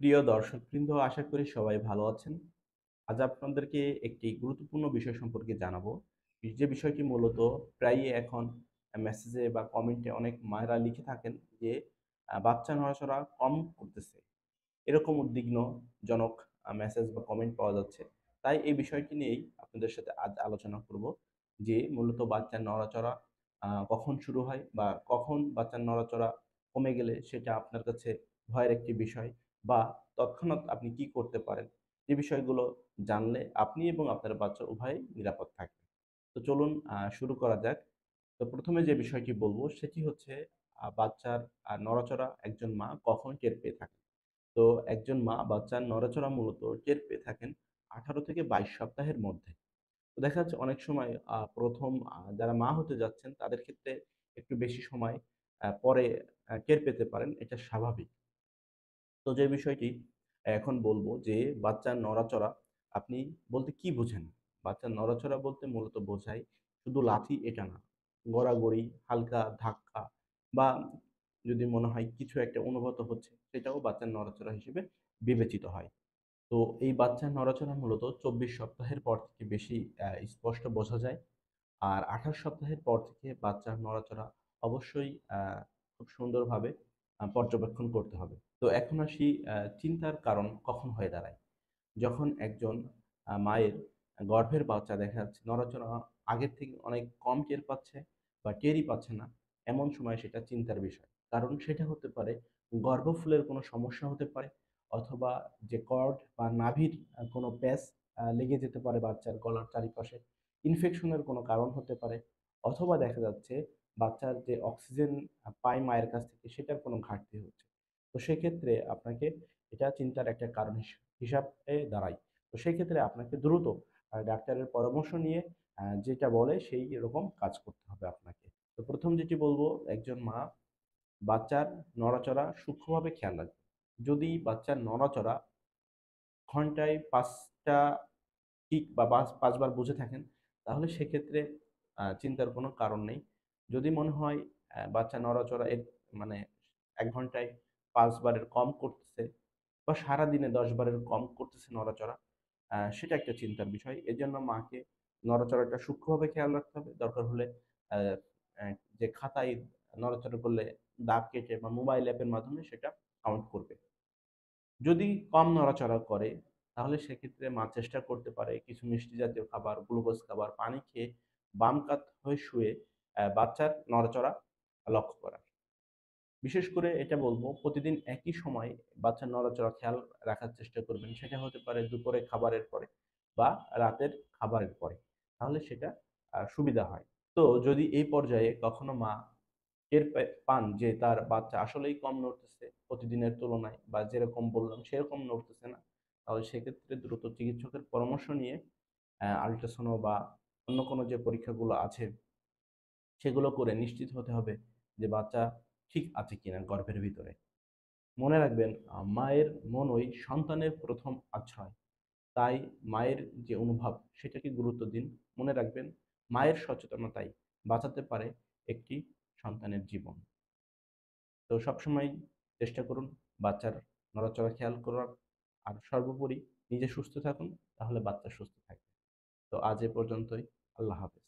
প্রিয় দর্শকবৃন্দ, আশা করি সবাই ভালো আছেন। আজ আপনাদেরকে একটি গুরুত্বপূর্ণ বিষয় সম্পর্কে জানাবো। যে বিষয়টি মূলত প্রায়ই এখন মেসেজে বা কমেন্টে অনেক মায়েরা লিখে থাকেন যে বাচ্চা নড়াচড়া কম করতেছে। এরকম উদ্বিগ্নজনক মেসেজ বা কমেন্ট পাওয়া যাচ্ছে। তাই এই বিষয়টি নিয়েই আপনাদের সাথে আজ আলোচনা করব যে মূলত বাচ্চার নড়াচড়া কখন শুরু হয় বা কখন বাচ্চার নড়াচড়া কমে গেলে সেটা আপনার কাছে ভয়ের একটি বিষয় বা তৎক্ষণাৎ আপনি কি করতে পারেন? যে বিষয়গুলো জানলে আপনি এবং আপনার বাচ্চা উভয়ই নিরাপদ থাকবে। তো চলুন শুরু করা যাক। তো ১ম এ যে বিষয়টি বলব সেটি হচ্ছে বাচ্চার নড়াচড়া একজন মা কখন টের পেয়ে থাকেন। তো একজন মা বাচ্চার নড়াচড়া মূলত টের পেয়ে থাকেন ১৮ থেকে ২২ সপ্তাহের মধ্যে। তো দেখা যাচ্ছে অনেক সময় ১ম যারা মা হতে যাচ্ছেন তাদের ক্ষেত্রে একটু বেশি সময় পরে টের পেতে পারেন। এটা স্বাভাবিক। তো যে বিষয়টি এখন বলব যে বাচ্চার নড়াচড়া আপনি বলতে কি বোঝেন? বাচ্চার নড়াচড়া বলতে মূলত বোঝায় শুধু লাথি এটা না। গড়াগড়ি, হালকা ধাক্কা বা যদি মনে হয় কিছু একটা অনুভূত হচ্ছে সেটাও বাচ্চার নড়াচড়া হিসেবে বিবেচিত হয়। তো এই বাচ্চার নড়াচড়া মূলত ২৪ সপ্তাহের পর থেকে বেশি স্পষ্ট বোঝা যায়। আর ২৮ সপ্তাহের পর থেকে বাচ্চার নড়াচড়া অবশ্যই খুব সুন্দরভাবে পর্যবেক্ষণ করতে হবে। তো এখন আসি চিন্তার কারণ কখন হয়ে দাঁড়ায়? যখন একজন মায়ের গর্ভের বাচ্চা দেখা যাচ্ছে নড়াচড়া আগের থেকে অনেক কম টের পাচ্ছে বা টেরই পাচ্ছে না, এমন সময় সেটা চিন্তার বিষয়। কারণ সেটা হতে পারে গর্ভফুলের কোনো সমস্যা হতে পারে অথবা যে কর্ড বা নাভির কোনো প্যাচ লেগে যেতে পারে বাচ্চার গলার চারিপাশে। ইনফেকশনের কোনো কারণ হতে পারে অথবা দেখা যাচ্ছে বাচ্চার যে অক্সিজেন পায় মায়ের কাছ থেকে সেটার কোনো ঘাটতি হচ্ছে। তো সেক্ষেত্রে আপনাকে এটা চিন্তার একটা কারণ হিসাবে দাঁড়ায়। তো সেক্ষেত্রে আপনাকে দ্রুত ডাক্তারের পরামর্শ নিয়ে যেটা বলে সেই রকম কাজ করতে হবে আপনাকে। তো ১ম যেটি বলব, একজন মা বাচ্চার নড়াচড়া সূক্ষ্মভাবে খেয়াল রাখবে। যদি বাচ্চার নড়াচড়া ঘন্টায় ৫ টা ঠিক বা ৫ বার বুঝে থাকেন, তাহলে সেক্ষেত্রে চিন্তার কোনো কারণ নেই। যদি মনে হয় বাচ্চা নড়াচড়া মানে ১ ঘন্টায় ৫ বারের কম করতেছে বা সারাদিনে ১০ বারের কম করতেছে নড়াচড়া, সেটা একটা চিন্তার বিষয়। এজন্য মাকে নড়াচড়াটা সূক্ষ্মভাবে খেয়াল রাখতে হবে। দরকার হলে অ্যা অ্যা যে খাতায় নড়াচড়া করলে দাগ কেটে বা মোবাইল অ্যাপের মাধ্যমে সেটা কাউন্ট করবে। যদি কম নড়াচড়া করে, তাহলে সেক্ষেত্রে মা চেষ্টা করতে পারে কিছু মিষ্টি জাতীয় খাবার, গ্লুকোজ খাবার, পানি খেয়ে বাম কাত হয়ে শুয়ে বাচ্চার নড়াচড়া লক্ষ্য করা। বিশেষ করে এটা বলব, প্রতিদিন একই সময়ে বাচ্চার নড়াচড়া খেয়াল রাখার চেষ্টা করবেন। সেটা হতে পারে দুপুরে খাবারের পরে বা রাতের খাবারের পরে। তাহলে সেটা সুবিধা হয়। তো যদি এই পর্যায়ে কখনো মা টের পান যে তার বাচ্চা আসলেই কম নড়তেছে প্রতিদিনের তুলনায় বা যেরকম বললাম সেরকম নড়তেছে না, তাহলে সেক্ষেত্রে দ্রুত চিকিৎসকের পরামর্শ নিয়ে আল্ট্রাসাউন্ড বা অন্য কোনো যে পরীক্ষাগুলো আছে সেগুলো করে নিশ্চিত হতে হবে যে বাচ্চা ঠিক আছে কিনা গর্ভের ভিতরে। মনে রাখবেন, মায়ের মনই সন্তানের ১ম আশ্রয়। তাই মায়ের যে অনুভব সেটাকে গুরুত্ব দিন। মনে রাখবেন, মায়ের সচেতনতাই বাঁচাতে পারে একটি সন্তানের জীবন। তো সবসময় চেষ্টা করুন বাচ্চার নড়াচড়া খেয়াল করার। আর সর্বোপরি নিজে সুস্থ থাকুন, তাহলে বাচ্চা সুস্থ থাকবে। তো আজ এ পর্যন্তই। আল্লাহ হাফেজ।